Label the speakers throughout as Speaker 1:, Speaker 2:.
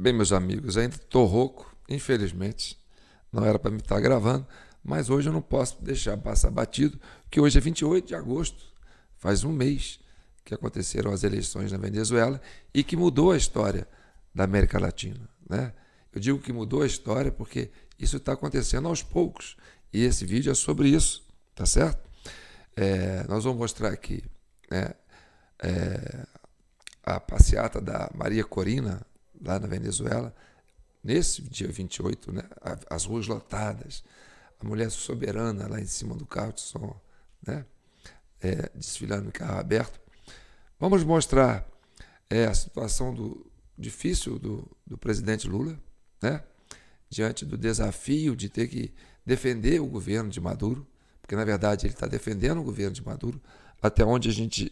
Speaker 1: Bem, meus amigos, ainda estou rouco, infelizmente, não era para me estar gravando, mas hoje eu não posso deixar passar batido, que hoje é 28 de agosto, faz um mês que aconteceram as eleições na Venezuela e que mudou a história da América Latina, né? Eu digo que mudou a história porque isso está acontecendo aos poucos, e esse vídeo é sobre isso, tá certo? Nós vamos mostrar aqui, né, a passeata da Maria Corina, lá na Venezuela, nesse dia 28, né, as ruas lotadas, a mulher soberana lá em cima do carro de som, né, desfilando em carro aberto. Vamos mostrar a situação difícil do presidente Lula, né, diante do desafio de ter que defender o governo de Maduro, porque na verdade ele está defendendo o governo de Maduro, até onde a gente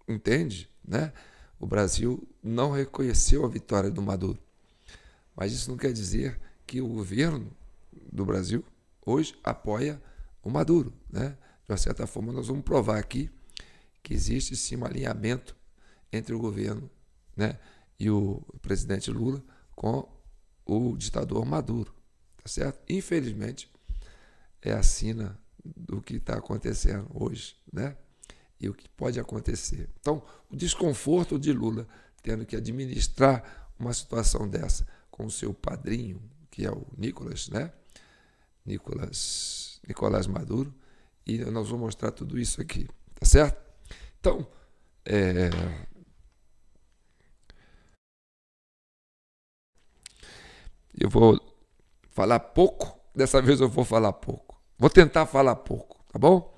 Speaker 1: entende, né? O Brasil não reconheceu a vitória do Maduro. Mas isso não quer dizer que o governo do Brasil hoje apoia o Maduro, né? De uma certa forma, nós vamos provar aqui que existe sim um alinhamento entre o governo, né, e o presidente Lula com o ditador Maduro, tá certo? Infelizmente, é a sina do que está acontecendo hoje, né? E o que pode acontecer. Então, o desconforto de Lula tendo que administrar uma situação dessa com o seu padrinho, que é o Nicolás, né? Nicolás Maduro, e nós vamos mostrar tudo isso aqui, tá certo? Então, eu vou falar pouco, dessa vez eu vou falar pouco. Vou tentar falar pouco, tá bom?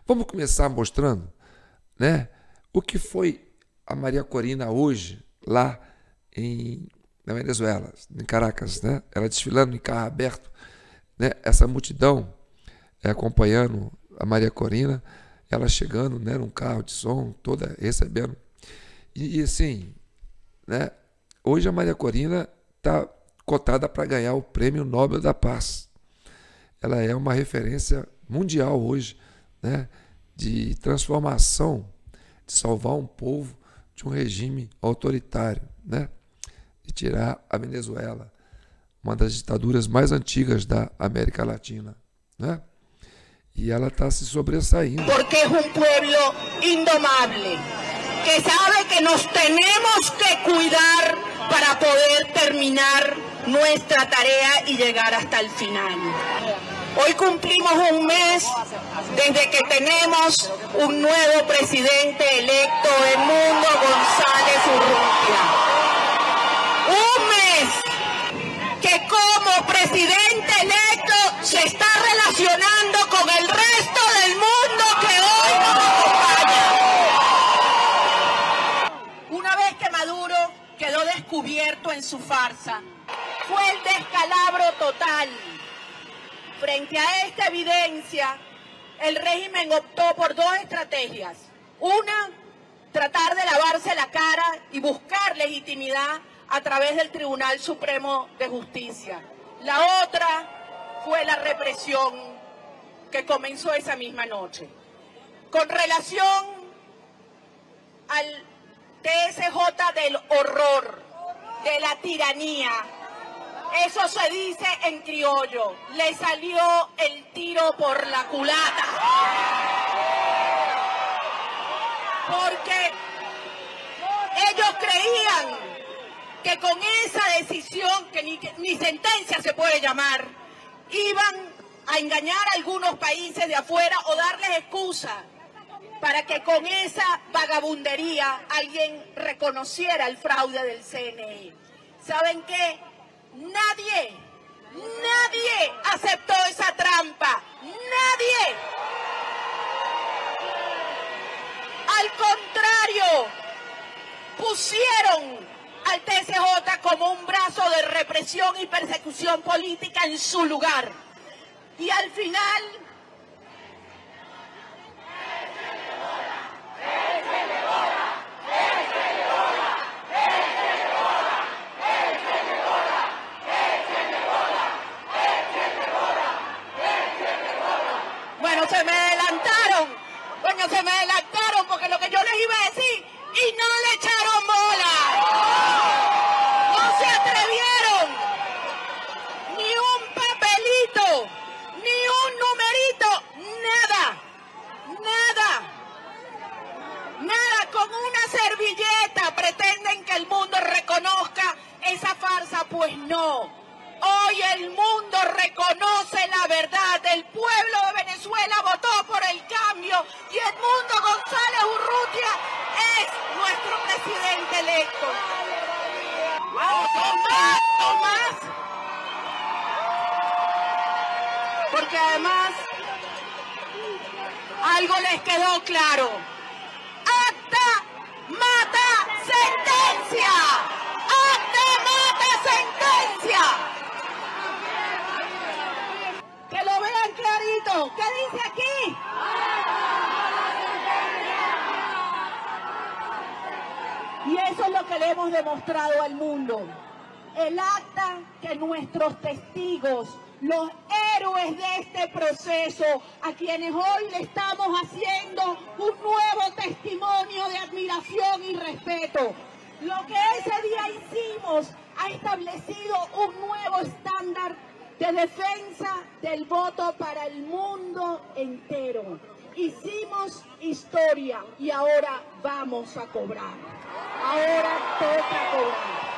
Speaker 1: Vamos começar mostrando, né, o que foi a Maria Corina hoje lá na Venezuela, em Caracas, né? Ela desfilando em carro aberto, né? Essa multidão acompanhando a Maria Corina, ela chegando, né, num carro de som, toda recebendo. E assim, né, hoje a Maria Corina está cotada para ganhar o Prêmio Nobel da Paz. Ela é uma referência mundial hoje, né, de transformação, de salvar um povo de um regime autoritário, né, de tirar a Venezuela, uma das ditaduras mais antigas da América Latina, né? E ela está se sobressaindo.
Speaker 2: Porque é um pueblo indomable, que sabe que nos temos que cuidar para poder terminar nuestra tarea y llegar hasta el final. Hoy cumplimos un mes desde que tenemos un nuevo presidente electo, Edmundo González Urrutia. Un mes que como presidente electo se está relacionando con el resto del mundo que hoy nos acompaña. Una vez que Maduro quedó descubierto en su farsa, fue el descalabro total. Frente a esta evidencia, el régimen optó por dos estrategias. Una, tratar de lavarse la cara y buscar legitimidad a través del Tribunal Supremo de Justicia. La otra fue la represión que comenzó esa misma noche. Con relación al TSJ del horror, de la tiranía, eso se dice en criollo, le salió el tiro por la culata. Porque ellos creían que con esa decisión, que ni sentencia se puede llamar, iban a engañar a algunos países de afuera o darles excusa para que con esa vagabundería alguien reconociera el fraude del CNI. ¿Saben qué? Nadie aceptó esa trampa. Nadie. Al contrario, pusieron al TSJ como un brazo de represión y persecución política en su lugar. Y al final... se me adelantaron porque lo que yo les iba a decir y no le echaron bola. No se atrevieron. No. Hoy el mundo reconoce la verdad. El pueblo de Venezuela votó por el cambio y Edmundo González Urrutia es nuestro presidente electo. Tomás. Porque además algo les quedó claro. Acta, mata, sentencia. Acta, mata, sentencia. Que lo vean clarito. ¿Qué dice aquí? Y eso es lo que le hemos demostrado al mundo. El acta que nuestros testigos, los héroes de este proceso, a quienes hoy le estamos haciendo un nuevo testimonio de admiración y respeto. Lo que ese día hicimos ha establecido un nuevo estándar de defensa del voto para el mundo entero. Hicimos historia y ahora vamos a cobrar. Ahora toca cobrar.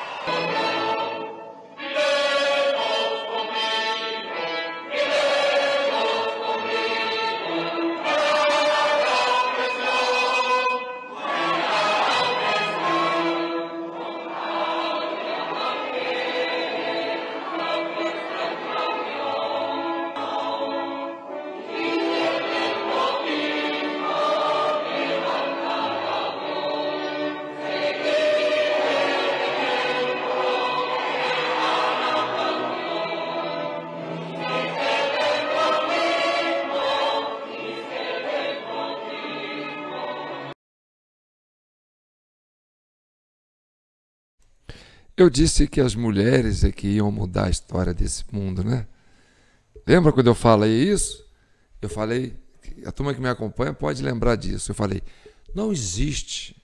Speaker 1: Eu disse que as mulheres é que iam mudar a história desse mundo, né? Lembra quando eu falei isso? Eu falei, a turma que me acompanha pode lembrar disso. Eu falei, não existe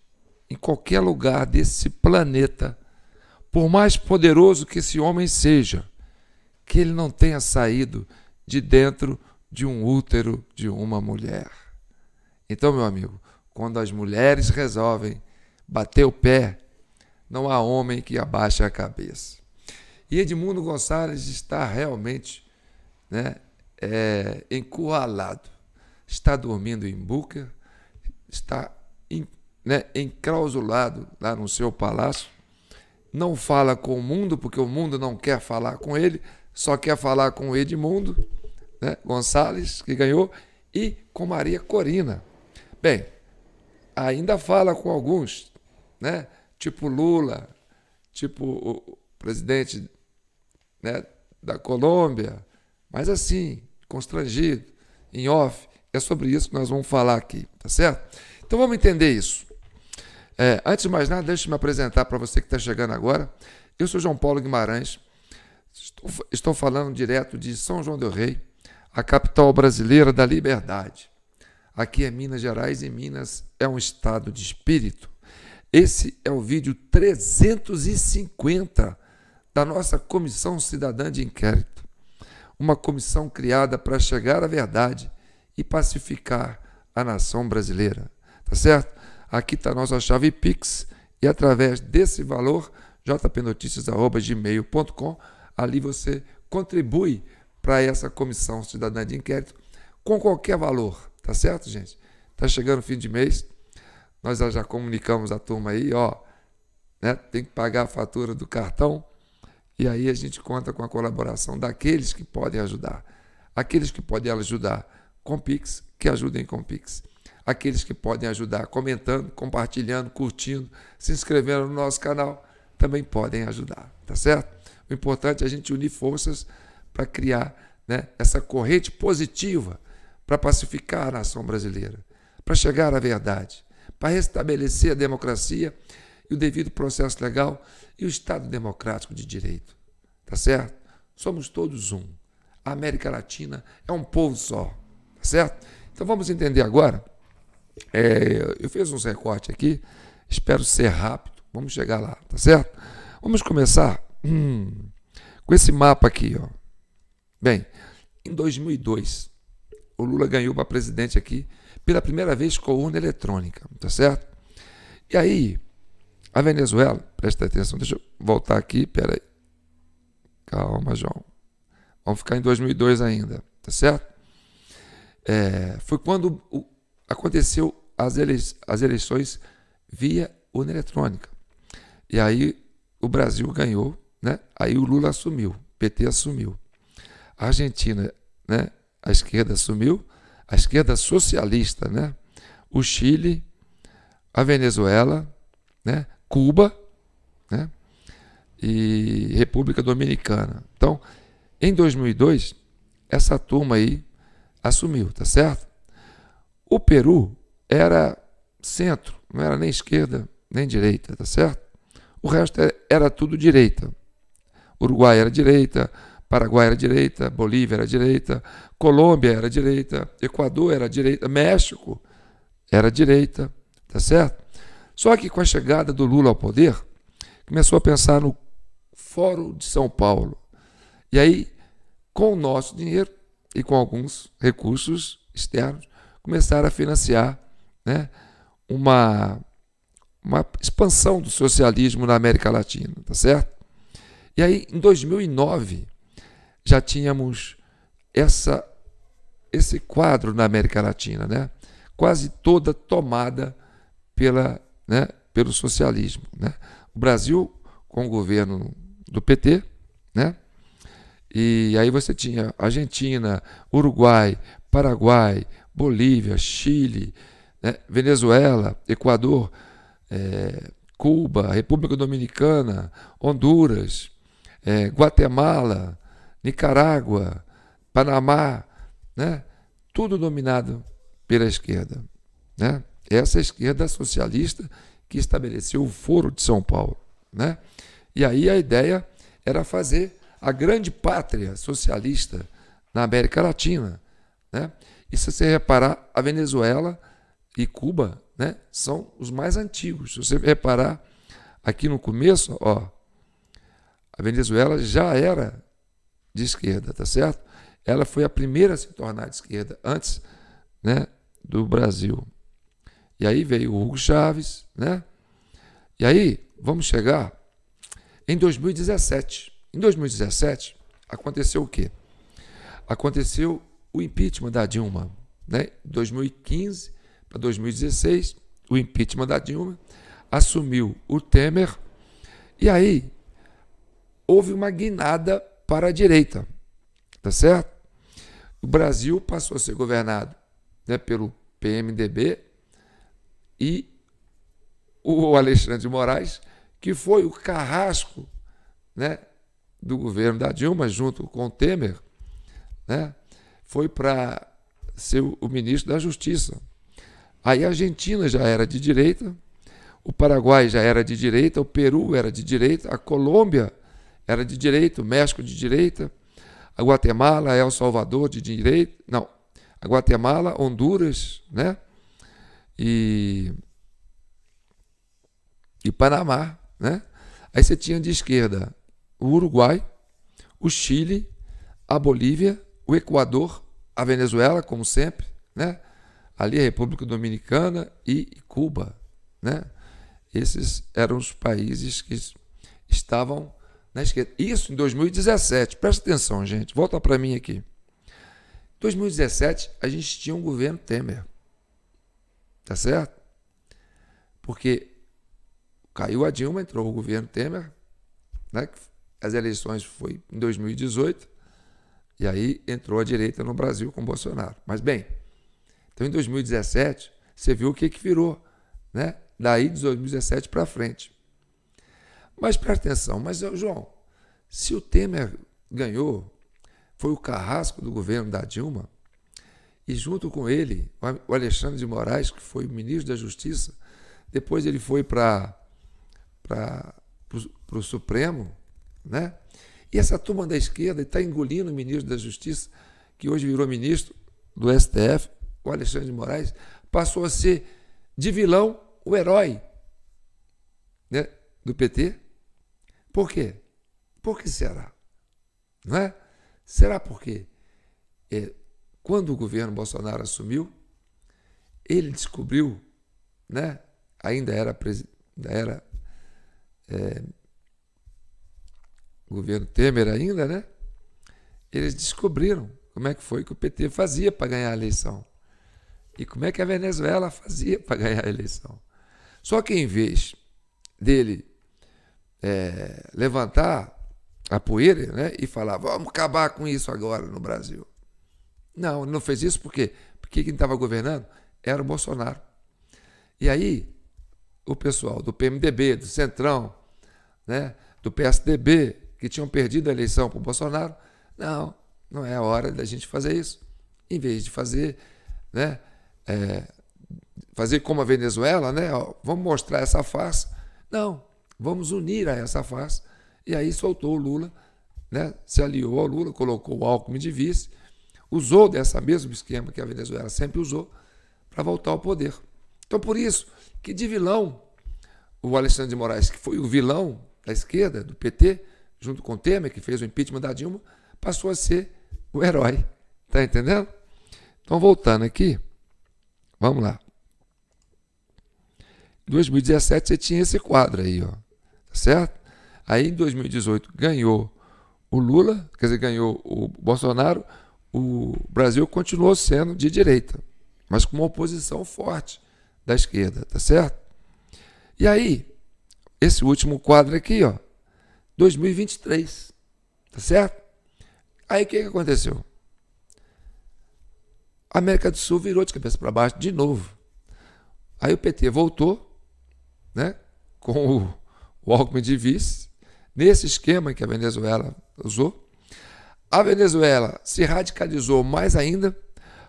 Speaker 1: em qualquer lugar desse planeta, por mais poderoso que esse homem seja, que ele não tenha saído de dentro de um útero de uma mulher. Então, meu amigo, quando as mulheres resolvem bater o pé, não há homem que abaixe a cabeça. E Edmundo Gonçalves está realmente, né, encurralado. Está dormindo em bunker, está enclausulado lá no seu palácio. Não fala com o mundo, porque o mundo não quer falar com ele, só quer falar com o Edmundo, né, Gonçalves, que ganhou, e com Maria Corina. Bem, ainda fala com alguns, né? Tipo Lula, tipo o presidente, né, da Colômbia, mas assim, constrangido, em off. É sobre isso que nós vamos falar aqui, tá certo? Então vamos entender isso. Antes de mais nada, deixa eu me apresentar para você que está chegando agora. Eu sou João Paulo Guimarães, estou falando direto de São João del Rei, a capital brasileira da liberdade. Aqui é Minas Gerais e Minas é um estado de espírito. Esse é o vídeo 350 da nossa Comissão Cidadã de Inquérito, uma comissão criada para chegar à verdade e pacificar a nação brasileira, tá certo? Aqui está a nossa chave Pix e através desse valor, jpnoticias@gmail.com, ali você contribui para essa Comissão Cidadã de Inquérito com qualquer valor, tá certo, gente? Tá chegando o fim de mês. Nós já comunicamos a turma aí, ó, né, tem que pagar a fatura do cartão e aí a gente conta com a colaboração daqueles que podem ajudar. Aqueles que podem ajudar com Pix, que ajudem com Pix. Aqueles que podem ajudar comentando, compartilhando, curtindo, se inscrevendo no nosso canal, também podem ajudar, tá certo? O importante é a gente unir forças para criar, né, essa corrente positiva para pacificar a nação brasileira, para chegar à verdade, para restabelecer a democracia e o devido processo legal e o Estado democrático de direito. Tá certo? Somos todos um. A América Latina é um povo só. Tá certo? Então vamos entender agora. Eu fiz uns recortes aqui, espero ser rápido. Vamos chegar lá, tá certo? Vamos começar com esse mapa aqui, ó. Bem, em 2002, o Lula ganhou para presidente aqui pela primeira vez com urna eletrônica, tá certo? E aí, a Venezuela, presta atenção, deixa eu voltar aqui, peraí. Calma, João. Vamos ficar em 2002 ainda, tá certo? Foi quando aconteceu as eleições via urna eletrônica. E aí o Brasil ganhou, né? Aí o Lula assumiu, o PT assumiu. A Argentina, né? A esquerda assumiu, a esquerda socialista, né? O Chile, a Venezuela, né? Cuba, né? E República Dominicana. Então, em 2002, essa turma aí assumiu, tá certo? O Peru era centro, não era nem esquerda nem direita, tá certo? O resto era tudo direita. Uruguai era direita, Paraguai era direita, Bolívia era direita, Colômbia era direita, Equador era direita, México era direita, tá certo? Só que com a chegada do Lula ao poder, começou a pensar no Fórum de São Paulo. E aí, com o nosso dinheiro e com alguns recursos externos, começaram a financiar, né, uma expansão do socialismo na América Latina, tá certo? E aí, em 2009, já tínhamos esse quadro na América Latina, né? Quase toda tomada pelo socialismo, né? O Brasil com o governo do PT, né? E aí você tinha Argentina, Uruguai, Paraguai, Bolívia, Chile, né? Venezuela, Equador, Cuba, República Dominicana, Honduras, Guatemala, Nicarágua, Panamá, né? Tudo dominado pela esquerda, né? Essa esquerda socialista que estabeleceu o Foro de São Paulo, né? E aí a ideia era fazer a grande pátria socialista na América Latina, né? E se você reparar, a Venezuela e Cuba, né, são os mais antigos. Se você reparar aqui no começo, ó, a Venezuela já era de esquerda, tá certo? Ela foi a primeira a se tornar de esquerda antes, né, do Brasil. E aí veio o Hugo Chávez, né? E aí vamos chegar em 2017. Em 2017 aconteceu o quê? Aconteceu o impeachment da Dilma, né? 2015 para 2016, o impeachment da Dilma, assumiu o Temer, e aí houve uma guinada para a direita, tá certo? O Brasil passou a ser governado, né, pelo PMDB e o Alexandre de Moraes, que foi o carrasco, né, do governo da Dilma, junto com o Temer, né, foi para ser o ministro da Justiça. Aí a Argentina já era de direita, o Paraguai já era de direita, o Peru era de direita, a Colômbia era de direita, o México de direita, a Guatemala, El Salvador de direita, não, a Guatemala, Honduras, né? E Panamá, né? Aí você tinha de esquerda o Uruguai, o Chile, a Bolívia, o Equador, a Venezuela, como sempre, né? Ali a República Dominicana e Cuba, né? Esses eram os países que estavam na esquerda. Isso em 2017. Presta atenção, gente. Volta para mim aqui. Em 2017, a gente tinha um governo Temer. Tá certo? Porque caiu a Dilma, entrou o governo Temer, né? As eleições foi em 2018, e aí entrou a direita no Brasil com Bolsonaro. Mas bem, então em 2017, você viu o que virou, né? Daí de 2017 para frente. Mas presta atenção, mas João, se o Temer ganhou, foi o carrasco do governo da Dilma, e junto com ele, o Alexandre de Moraes, que foi o ministro da Justiça, depois ele foi para o Supremo, né? E essa turma da esquerda está engolindo o ministro da Justiça, que hoje virou ministro do STF, o Alexandre de Moraes, passou a ser de vilão o herói, né, do PT. Por quê? Por que será? Não é? Será porque quando o governo Bolsonaro assumiu, ele descobriu, né, ainda era governo Temer ainda, né? Eles descobriram como é que foi que o PT fazia para ganhar a eleição. E como é que a Venezuela fazia para ganhar a eleição. Só que em vez dele levantar a poeira, né, e falar, vamos acabar com isso agora no Brasil. Não, ele não fez isso porque quem estava governando era o Bolsonaro. E aí, o pessoal do PMDB, do Centrão, né, do PSDB, que tinham perdido a eleição para o Bolsonaro, não é a hora da gente fazer isso. Em vez de fazer, né, fazer como a Venezuela, né, vamos mostrar essa farsa. Não, vamos unir a essa farsa. E aí soltou o Lula, né, se aliou ao Lula, colocou o Alckmin de vice, usou dessa mesmo esquema que a Venezuela sempre usou para voltar ao poder. Então, por isso que de vilão, o Alexandre de Moraes, que foi o vilão da esquerda, do PT, junto com o Temer, que fez o impeachment da Dilma, passou a ser o herói. Tá entendendo? Então, voltando aqui, vamos lá. Em 2017 você tinha esse quadro aí, ó, tá certo? Aí em 2018 ganhou o Lula, quer dizer, ganhou o Bolsonaro, o Brasil continuou sendo de direita, mas com uma oposição forte da esquerda, tá certo? E aí, esse último quadro aqui, ó, 2023, tá certo? Aí o que aconteceu? A América do Sul virou de cabeça para baixo de novo. Aí o PT voltou, né, com o Alckmin de vice, nesse esquema que a Venezuela usou. A Venezuela se radicalizou mais ainda,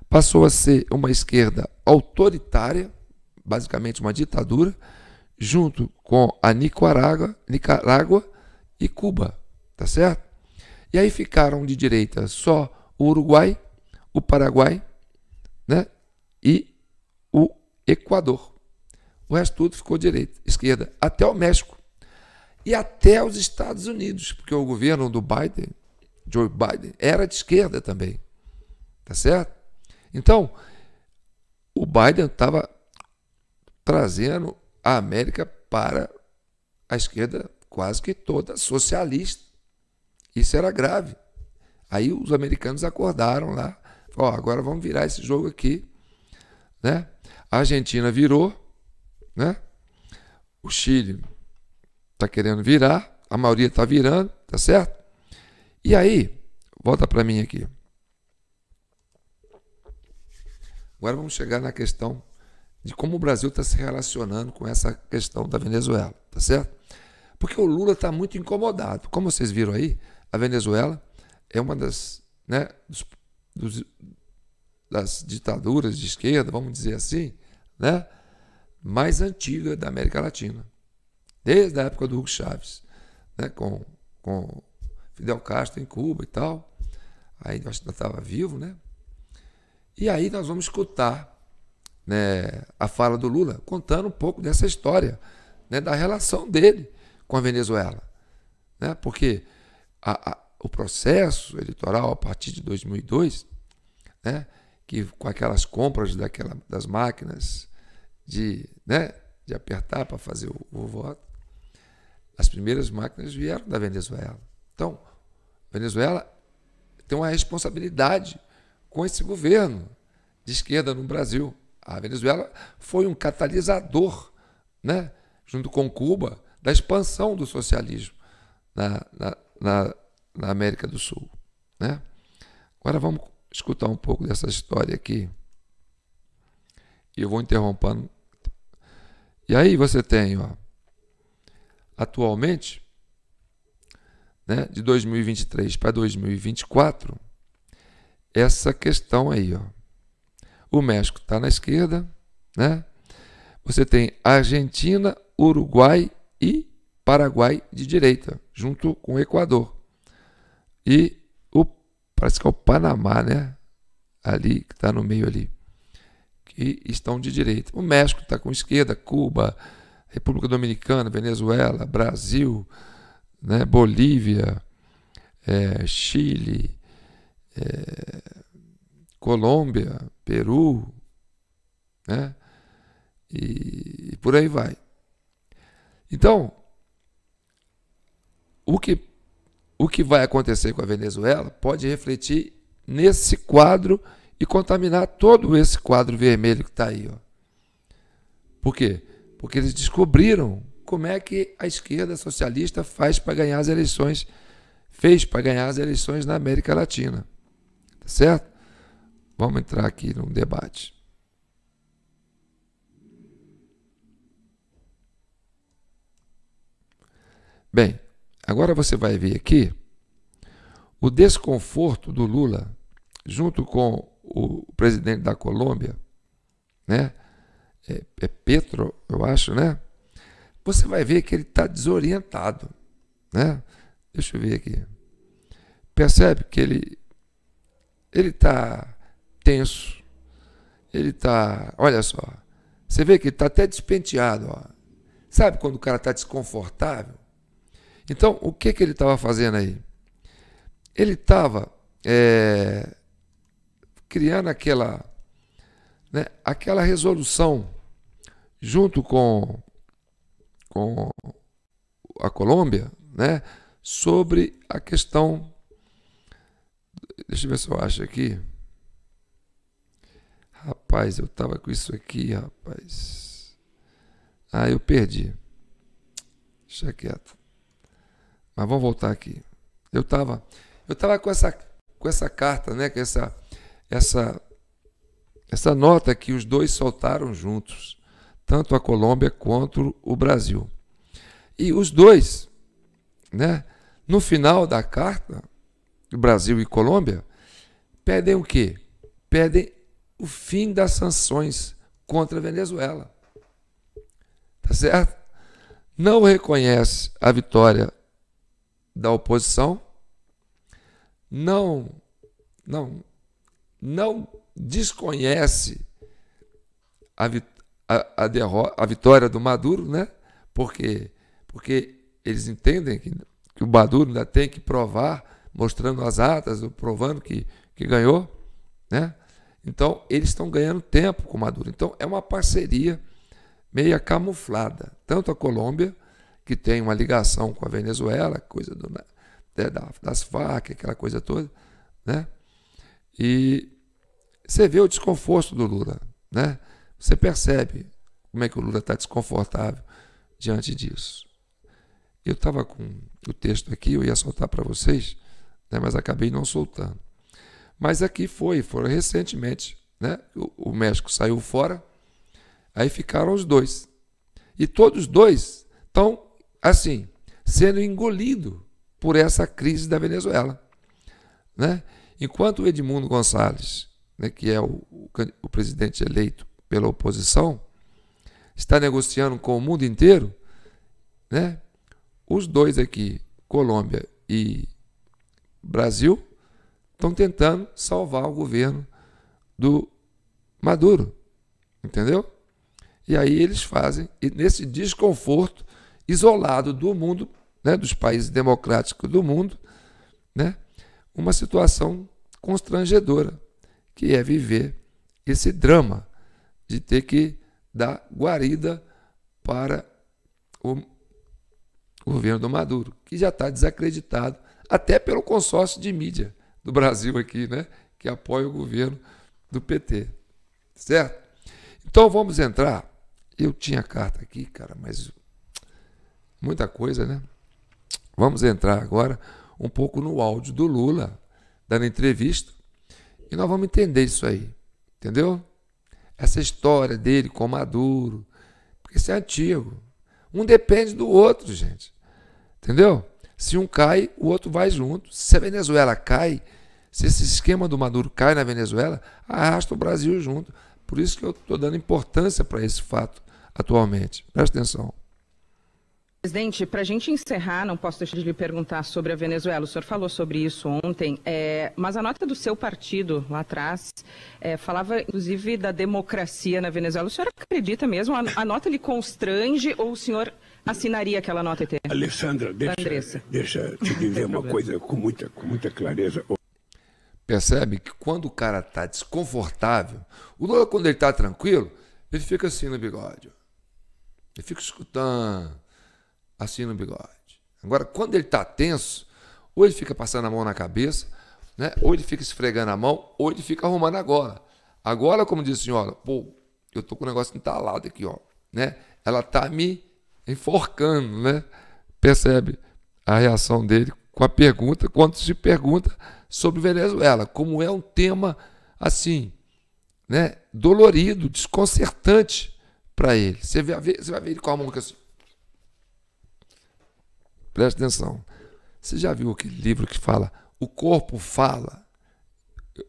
Speaker 1: passou a ser uma esquerda autoritária, basicamente uma ditadura, junto com a Nicarágua e Cuba, tá certo? E aí ficaram de direita só o Uruguai, o Paraguai, né, e o Equador. O resto tudo ficou direita, esquerda, até o México e até os Estados Unidos, porque o governo do Biden, Joe Biden, era de esquerda também, tá certo? Então, o Biden estava trazendo a América para a esquerda quase que toda socialista. Isso era grave. Aí os americanos acordaram lá, falaram, agora vamos virar esse jogo aqui, né? A Argentina virou, né? O Chile está querendo virar, a maioria está virando, tá certo? E aí, volta para mim aqui. Agora vamos chegar na questão de como o Brasil está se relacionando com essa questão da Venezuela, tá certo? Porque o Lula está muito incomodado. Como vocês viram aí, a Venezuela é uma das, né, das ditaduras de esquerda, vamos dizer assim, né, mais antiga da América Latina. Desde a época do Hugo Chávez, né, com Fidel Castro em Cuba e tal. Aí nós ainda estava vivo, né? E aí nós vamos escutar, né, a fala do Lula contando um pouco dessa história, né, da relação dele com a Venezuela, né? Porque o processo eleitoral a partir de 2002, né, que com aquelas compras das máquinas né, de apertar para fazer o voto, as primeiras máquinas vieram da Venezuela. Então, a Venezuela tem uma responsabilidade com esse governo de esquerda no Brasil. A Venezuela foi um catalisador, né, junto com Cuba, da expansão do socialismo na América do Sul, né? Agora vamos escutar um pouco dessa história aqui. E eu vou interrompendo. E aí você tem, ó, atualmente, né, de 2023 para 2024, essa questão aí, ó. O México está na esquerda, né? Você tem Argentina, Uruguai e Paraguai de direita, junto com o Equador. E parece que é o Panamá, né? Ali, que está no meio ali, que estão de direita. O México está com esquerda, Cuba, República Dominicana, Venezuela, Brasil, né? Bolívia, Chile, Colômbia, Peru, né? E por aí vai. Então, o que o que vai acontecer com a Venezuela pode refletir nesse quadro e contaminar todo esse quadro vermelho que está aí. Ó. Por quê? Porque eles descobriram como é que a esquerda socialista fez para ganhar as eleições na América Latina. Tá certo? Vamos entrar aqui num debate. Bem, agora você vai ver aqui o desconforto do Lula junto com o presidente da Colômbia, né? É Petro, eu acho, né? Você vai ver que ele está desorientado, né? Deixa eu ver aqui. Percebe que ele está tenso. Ele está, olha só. Você vê que ele está até despenteado, ó. Sabe quando o cara está desconfortável? Então, o que ele estava fazendo aí? Ele estava criando aquela resolução junto com a Colômbia, né, sobre a questão. Deixa eu ver se eu acho aqui. Rapaz, eu estava com isso aqui, rapaz. Eu perdi. Deixa quieto. Mas vamos voltar aqui. Eu estava com essa carta, né, com essa nota que os dois soltaram juntos, tanto a Colômbia quanto o Brasil. E os dois, né, no final da carta, Brasil e Colômbia, pedem o quê? Pedem o fim das sanções contra a Venezuela. Tá certo? Não reconhece a vitória da oposição, não desconhece a vitória do Maduro, né? Porque eles entendem que o Maduro ainda tem que provar, mostrando as atas, provando que ganhou, né? Então, eles estão ganhando tempo com o Maduro. Então, é uma parceria meio camuflada. Tanto a Colômbia, que tem uma ligação com a Venezuela, coisa das Farc, aquela coisa toda, né? E você vê o desconforto do Lula, né? Você percebe como é que o Lula está desconfortável diante disso. Eu estava com o texto aqui, eu ia soltar para vocês, né? Mas acabei não soltando. Mas aqui foram recentemente, né? O México saiu fora, aí ficaram os dois. E todos os dois estão, assim, sendo engolidos por essa crise da Venezuela, né? Enquanto o Edmundo Gonçalves, né, que é o presidente eleito pela oposição, está negociando com o mundo inteiro, né? Os dois aqui, Colômbia e Brasil, estão tentando salvar o governo do Maduro, entendeu? E aí eles fazem, e nesse desconforto, isolado do mundo, né, dos países democráticos do mundo, né, uma situação constrangedora, que é viver esse drama de ter que dar guarida para o governo do Maduro, que já está desacreditado, até pelo consórcio de mídia do Brasil aqui, né, que apoia o governo do PT. Certo? Então vamos entrar. Eu tinha carta aqui, cara, mas muita coisa, né? Vamos entrar agora um pouco no áudio do Lula, dando entrevista, e nós vamos entender isso aí, entendeu? Essa história dele com Maduro, porque isso é antigo. Um depende do outro, gente. Entendeu? Se um cai, o outro vai junto. Se a Venezuela cai, se esse esquema do Maduro cai na Venezuela, arrasta o Brasil junto. Por isso que eu estou dando importância para esse fato atualmente. Presta atenção.
Speaker 3: Presidente, para a gente encerrar, não posso deixar de lhe perguntar sobre a Venezuela. O senhor falou sobre isso ontem, mas a nota do seu partido lá atrás falava, inclusive, da democracia na Venezuela. O senhor acredita mesmo? A nota lhe constrange ou o senhor assinaria aquela nota ET?
Speaker 4: Alessandra, deixa te dizer uma coisa com muita clareza.
Speaker 1: Percebe que quando o cara está desconfortável, o Lula, quando ele está tranquilo, ele fica assim no bigode. Ele fica escutando assim no bigode. Agora, quando ele está tenso, Ou ele fica passando a mão na cabeça, né? Ou ele fica esfregando a mão, ou ele fica arrumando a gola. A gola, como disse a senhora, pô, eu tô com o negócio entalado aqui, ó, né? Ela tá me enforcando, né? Percebe a reação dele com a pergunta, quando se pergunta sobre Venezuela, como é um tema assim, né? Dolorido, desconcertante para ele. Você vai ver ele com a mão assim. Presta atenção. Você já viu aquele livro que fala O Corpo Fala?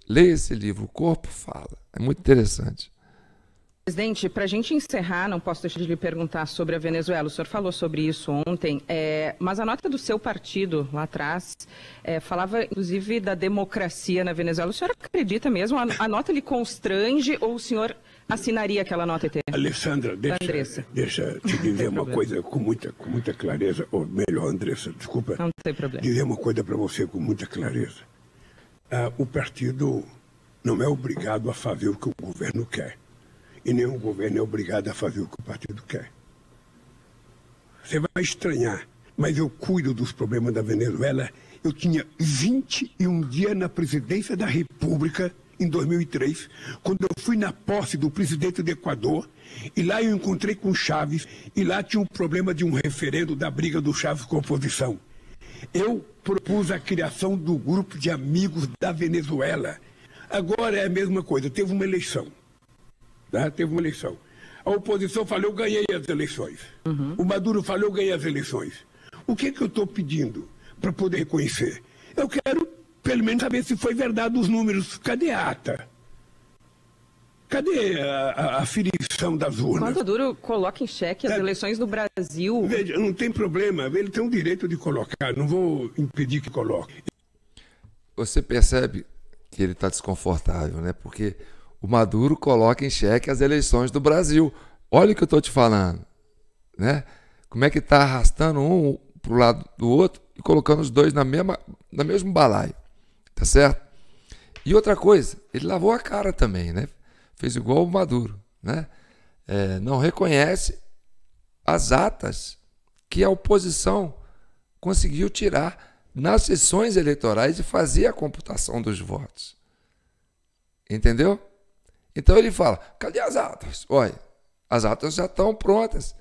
Speaker 1: Leia esse livro, O Corpo Fala. É muito interessante.
Speaker 3: Presidente, para a gente encerrar, não posso deixar de lhe perguntar sobre a Venezuela. O senhor falou sobre isso ontem, mas a nota do seu partido lá atrás falava, inclusive, da democracia na Venezuela. O senhor acredita mesmo? A nota lhe constrange ou o senhor assinaria aquela nota, ET?
Speaker 4: Alessandra, deixa eu te dizer uma coisa com muita clareza, ou melhor, Andressa, desculpa.
Speaker 3: Não tem problema.
Speaker 4: Dizer uma coisa para você com muita clareza. O partido não é obrigado a fazer o que o governo quer. E nenhum governo é obrigado a fazer o que o partido quer. Você vai estranhar, mas eu cuido dos problemas da Venezuela. Eu tinha 21 dias na presidência da República em 2003, quando eu fui na posse do presidente do Equador, e lá eu encontrei com Chávez, e lá tinha um problema de um referendo da briga do Chávez com a oposição. Eu propus a criação do grupo de amigos da Venezuela. Agora é a mesma coisa, teve uma eleição. Teve uma eleição. A oposição falou, eu ganhei as eleições. O Maduro falou, eu ganhei as eleições. O que eu estou pedindo para poder reconhecer? Eu quero, pelo menos, saber se foi verdade os números. Cadê a ata? Cadê a aferição das urnas?
Speaker 3: Quando o Maduro coloca em xeque as eleições no Brasil...
Speaker 4: Veja, não tem problema. Ele tem o direito de colocar. Não vou impedir que coloque.
Speaker 1: Você percebe que ele está desconfortável, né? Porque... o Maduro coloca em xeque as eleições do Brasil. Olha o que eu estou te falando. Né? Como é que está arrastando um para o lado do outro e colocando os dois na mesmo balaio. Tá certo? E outra coisa, ele lavou a cara também, né? Fez igual o Maduro. Né? Não reconhece as atas que a oposição conseguiu tirar nas sessões eleitorais e fazer a computação dos votos. Entendeu? Então ele fala, cadê as atas? Olha, as atas já estão prontas.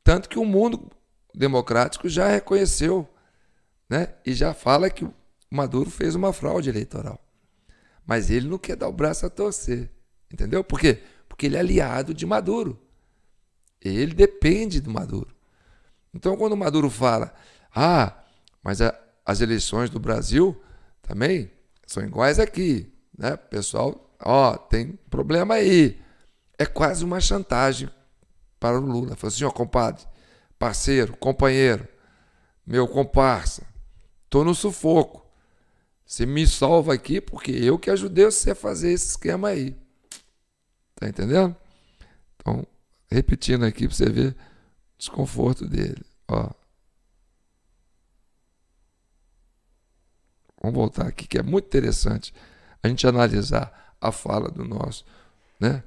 Speaker 1: Tanto que o mundo democrático já reconheceu, né? E já fala que o Maduro fez uma fraude eleitoral. Mas ele não quer dar o braço a torcer. Entendeu? Por quê? Porque ele é aliado de Maduro. Ele depende do Maduro. Então quando o Maduro fala, mas as eleições do Brasil também são iguais aqui, né? Pessoal... tem problema aí. É quase uma chantagem para o Lula. Falou assim, compadre, parceiro, companheiro, meu comparsa, tô no sufoco. Você me salva aqui porque eu que ajudei você a fazer esse esquema aí. Tá entendendo? Então, repetindo aqui para você ver o desconforto dele. Vamos voltar aqui, que é muito interessante a gente analisar a fala do nosso, né?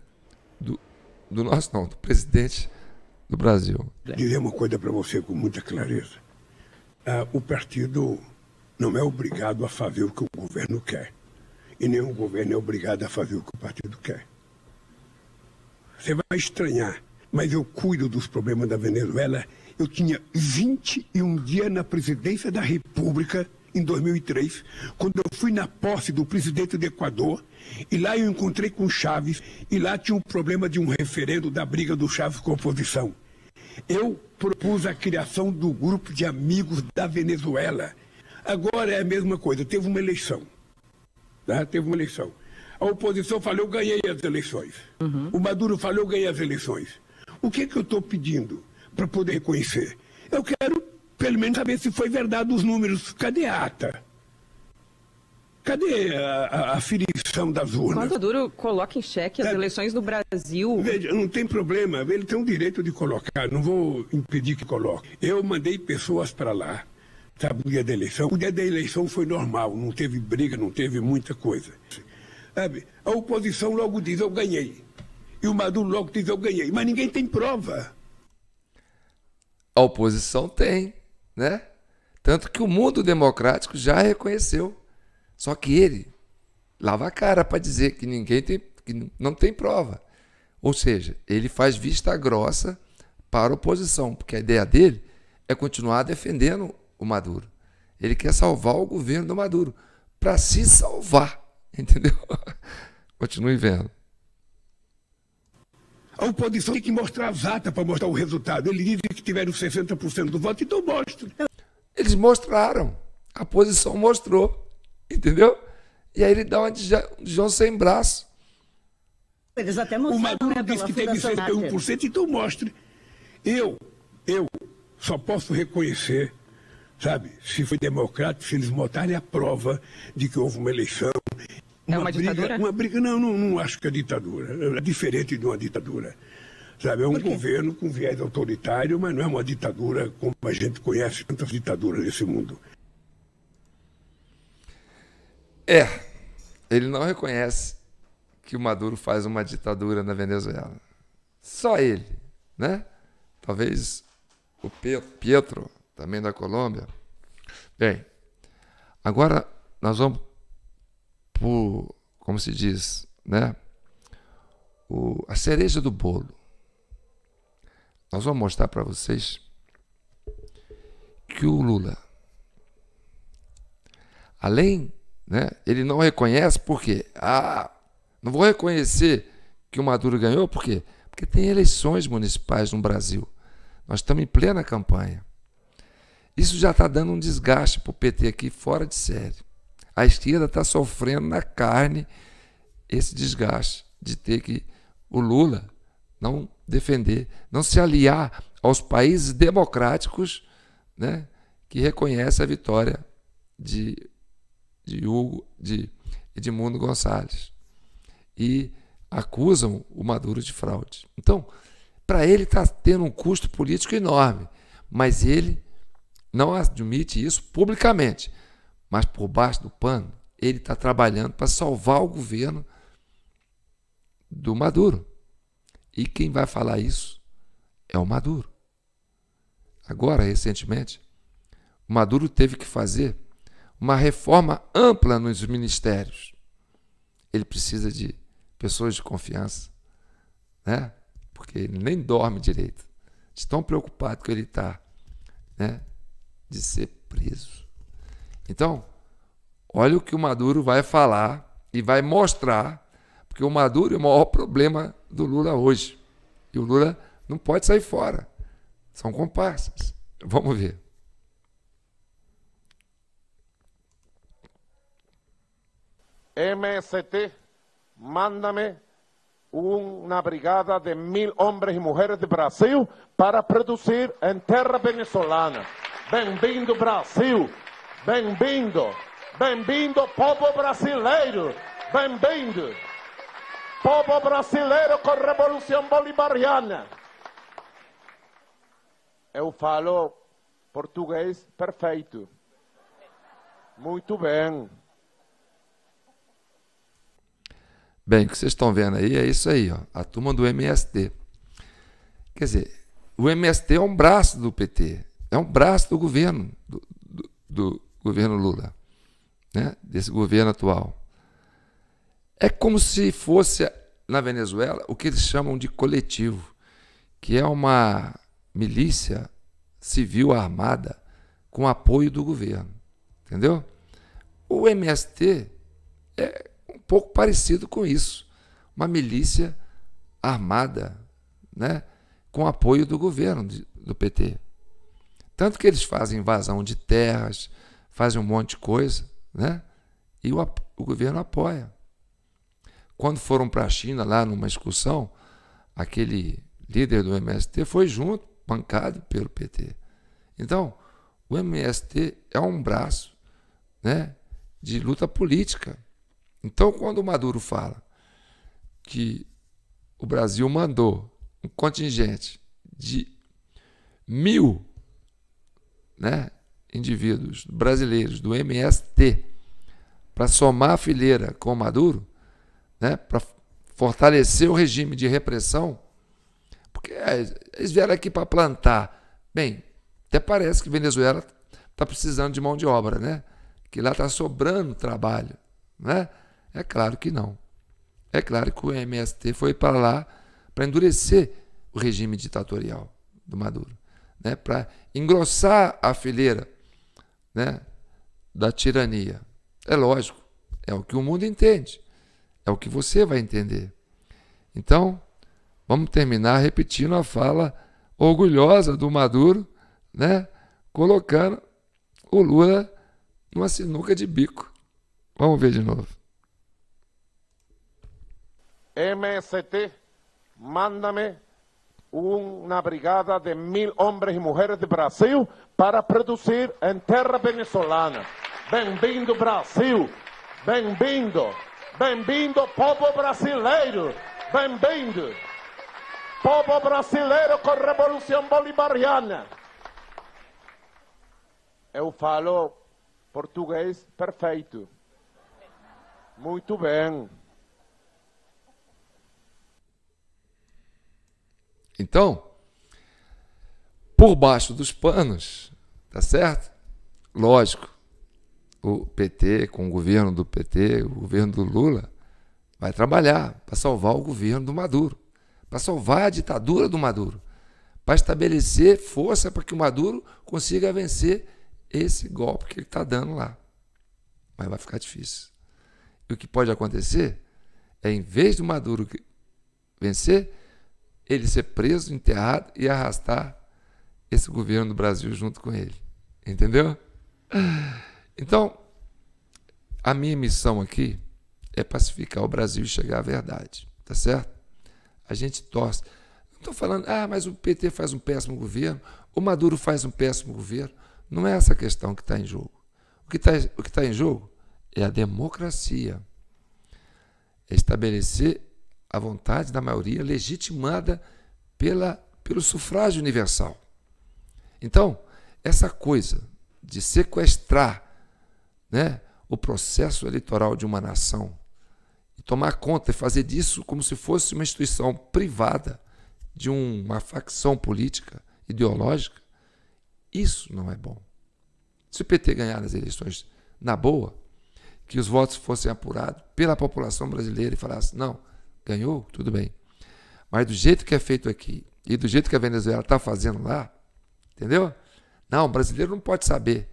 Speaker 1: Do nosso não, do presidente do Brasil.
Speaker 4: Dizer uma coisa para você com muita clareza. O partido não é obrigado a fazer o que o governo quer. E nenhum governo é obrigado a fazer o que o partido quer. Você vai estranhar, mas eu cuido dos problemas da Venezuela. Eu tinha 21 dias na presidência da República em 2003, quando eu fui na posse do presidente do Equador, e lá eu encontrei com Chávez, e lá tinha um problema de um referendo da briga do Chávez com a oposição. Eu propus a criação do grupo de amigos da Venezuela. Agora é a mesma coisa, teve uma eleição. Teve uma eleição. A oposição falou, eu ganhei as eleições. O Maduro falou, eu ganhei as eleições. O que eu estou pedindo para poder reconhecer? Eu quero, pelo menos, saber se foi verdade os números. Cadê a ata? Cadê a aferição das urnas?
Speaker 3: Quando o Maduro coloca em xeque as eleições no Brasil...
Speaker 4: Veja, não tem problema, ele tem o direito de colocar, não vou impedir que coloque. Eu mandei pessoas para lá, sabe, no dia da eleição. O dia da eleição foi normal, não teve briga, não teve muita coisa. Sabe, a oposição logo diz, eu ganhei. E o Maduro logo diz, eu ganhei. Mas ninguém tem prova.
Speaker 1: A oposição tem, né? Tanto que o mundo democrático já reconheceu. Só que ele lava a cara para dizer que que não tem prova. Ou seja, ele faz vista grossa para a oposição, porque a ideia dele é continuar defendendo o Maduro. Ele quer salvar o governo do Maduro, para se salvar, entendeu? Continue vendo.
Speaker 4: A oposição tem que mostrar as atas para mostrar o resultado. Ele diz que tiveram 60% do voto, então mostre.
Speaker 1: Eles mostraram, a oposição mostrou, entendeu? E aí ele dá uma de João sem braço.
Speaker 5: Eles até
Speaker 4: O
Speaker 5: mostraram,
Speaker 4: Maduro disse que teve 61%, então mostre. Eu só posso reconhecer, sabe, se foi democrático, se eles botarem a prova de que houve uma eleição.
Speaker 3: É uma ditadura?
Speaker 4: Uma briga, não acho que é ditadura. É diferente de uma ditadura. Sabe, é um governo com viés autoritário, mas não é uma ditadura como a gente conhece tantas ditaduras nesse mundo.
Speaker 1: Ele não reconhece que o Maduro faz uma ditadura na Venezuela. Só ele, né? Talvez o Pietro, também da Colômbia. Bem, agora nós vamos por, como se diz, né? A cereja do bolo. Nós vamos mostrar para vocês que o Lula, além, né, ele não reconhece porque, não vou reconhecer que o Maduro ganhou, por quê? Porque tem eleições municipais no Brasil. Nós estamos em plena campanha. Isso já está dando um desgaste para o PT aqui fora de série. A esquerda está sofrendo na carne esse desgaste de ter que o Lula não defender, não se aliar aos países democráticos, né, que reconhecem a vitória de Edmundo Gonçalves e acusam o Maduro de fraude. Então, para ele está tendo um custo político enorme, mas ele não admite isso publicamente. Mas por baixo do pano, ele está trabalhando para salvar o governo do Maduro. E quem vai falar isso é o Maduro. Agora, recentemente, o Maduro teve que fazer uma reforma ampla nos ministérios. Ele precisa de pessoas de confiança, né? Porque ele nem dorme direito, de tão preocupado que ele está, né, de ser preso. Então, olha o que o Maduro vai falar e vai mostrar, porque o Maduro é o maior problema do Lula hoje. E o Lula não pode sair fora. São comparsas. Vamos ver.
Speaker 6: MST, mándame una brigada de 1000 hombres y mujeres de Brasil para producir en terra venezolana. Bem-vindo, Brasil! Bem-vindo! Bem-vindo, povo brasileiro! Bem-vindo! Povo brasileiro com Revolução Bolivariana! Eu falo português perfeito. Muito bem.
Speaker 1: Bem, o que vocês estão vendo aí é isso aí, ó, a turma do MST. Quer dizer, o MST é um braço do PT, é um braço do governo, do governo Lula, né? Desse governo atual. É como se fosse, na Venezuela, o que eles chamam de coletivo, que é uma milícia civil armada com apoio do governo, entendeu? O MST é um pouco parecido com isso, uma milícia armada, né, com apoio do governo do PT. Tanto que eles fazem invasão de terras, fazem um monte de coisa, né, e o governo apoia. Quando foram para a China, lá numa excursão, aquele líder do MST foi junto, bancado pelo PT. Então, o MST é um braço, né, de luta política. Então, quando o Maduro fala que o Brasil mandou um contingente de 1000, né, indivíduos brasileiros do MST para somar a fileira com o Maduro, né, para fortalecer o regime de repressão, porque eles vieram aqui para plantar. Bem, até parece que Venezuela está precisando de mão de obra, né? Que lá está sobrando trabalho, né? É claro que não. É claro que o MST foi para lá para endurecer o regime ditatorial do Maduro, né? Para engrossar a fileira, né, da tirania. É lógico, é o que o mundo entende, é o que você vai entender. Então, vamos terminar repetindo a fala orgulhosa do Maduro, né, colocando o Lula numa sinuca de bico. Vamos ver de novo.
Speaker 6: MST, mándame una brigada de 1000 hombres y mujeres de Brasil para producir en terra venezolana. Bem-vindo, Brasil! Bem-vindo! Bem-vindo, povo brasileiro! Bem-vindo! Povo brasileiro com revolução bolivariana! Eu falo português perfeito. Muito bem.
Speaker 1: Então, por baixo dos panos, tá certo? Lógico, o PT, com o governo do PT, o governo do Lula, vai trabalhar para salvar o governo do Maduro, para salvar a ditadura do Maduro, para estabelecer força para que o Maduro consiga vencer esse golpe que ele está dando lá. Mas vai ficar difícil. E o que pode acontecer é, em vez do Maduro vencer, ele ser preso, enterrado e arrastar esse governo do Brasil junto com ele. Entendeu? Então, a minha missão aqui é pacificar o Brasil e chegar à verdade. Tá certo? A gente torce. Não estou falando, mas o PT faz um péssimo governo, o Maduro faz um péssimo governo. Não é essa a questão que está em jogo. O que está em jogo é a democracia. É estabelecer a vontade da maioria legitimada pelo sufrágio universal. Então, essa coisa de sequestrar, né, o processo eleitoral de uma nação e tomar conta e fazer disso como se fosse uma instituição privada de uma facção política, ideológica, isso não é bom. Se o PT ganhar nas eleições na boa, que os votos fossem apurados pela população brasileira e falasse, não, ganhou, tudo bem. Mas do jeito que é feito aqui e do jeito que a Venezuela está fazendo lá, entendeu? Não, o brasileiro não pode saber.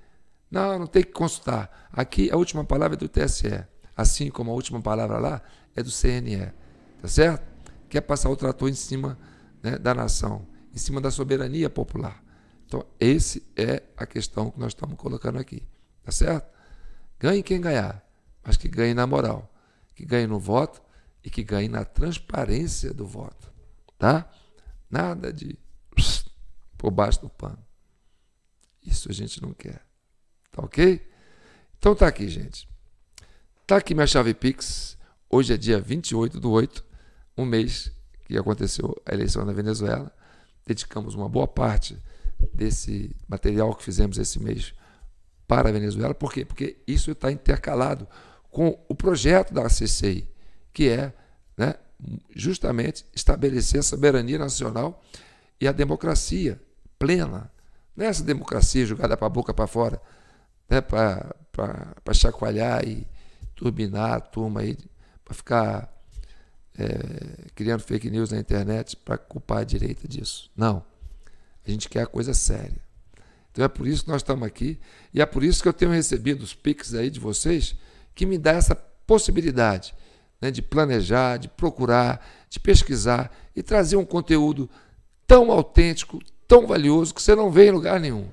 Speaker 1: Não tem que consultar. Aqui a última palavra é do TSE, assim como a última palavra lá é do CNE. Tá certo? Quer passar o trator em cima, né, da nação, em cima da soberania popular. Então, essa é a questão que nós estamos colocando aqui. Tá certo? Ganhe quem ganhar, mas que ganhe na moral, que ganhe no voto e que ganhe na transparência do voto. Tá? Nada de por baixo do pano. Isso a gente não quer. Tá ok? Então tá aqui, gente. Tá aqui minha chave Pix. Hoje é dia 28/8, um mês que aconteceu a eleição na Venezuela. Dedicamos uma boa parte desse material que fizemos esse mês para a Venezuela. Por quê? Porque isso está intercalado com o projeto da CCI, que é, né, justamente estabelecer a soberania nacional e a democracia plena. Não é essa democracia jogada para a boca para fora, né, para chacoalhar e turbinar a turma aí, para ficar criando fake news na internet para culpar a direita disso. Não. A gente quer a coisa séria. Então é por isso que nós estamos aqui e é por isso que eu tenho recebido os pics aí de vocês que me dá essa possibilidade, né, de planejar, de procurar, de pesquisar e trazer um conteúdo tão autêntico, tão valioso que você não vê em lugar nenhum.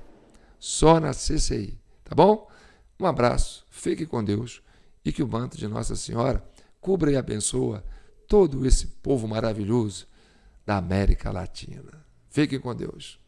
Speaker 1: Só na CCI. Tá bom? Um abraço, fique com Deus e que o manto de Nossa Senhora cubra e abençoa todo esse povo maravilhoso da América Latina. Fiquem com Deus.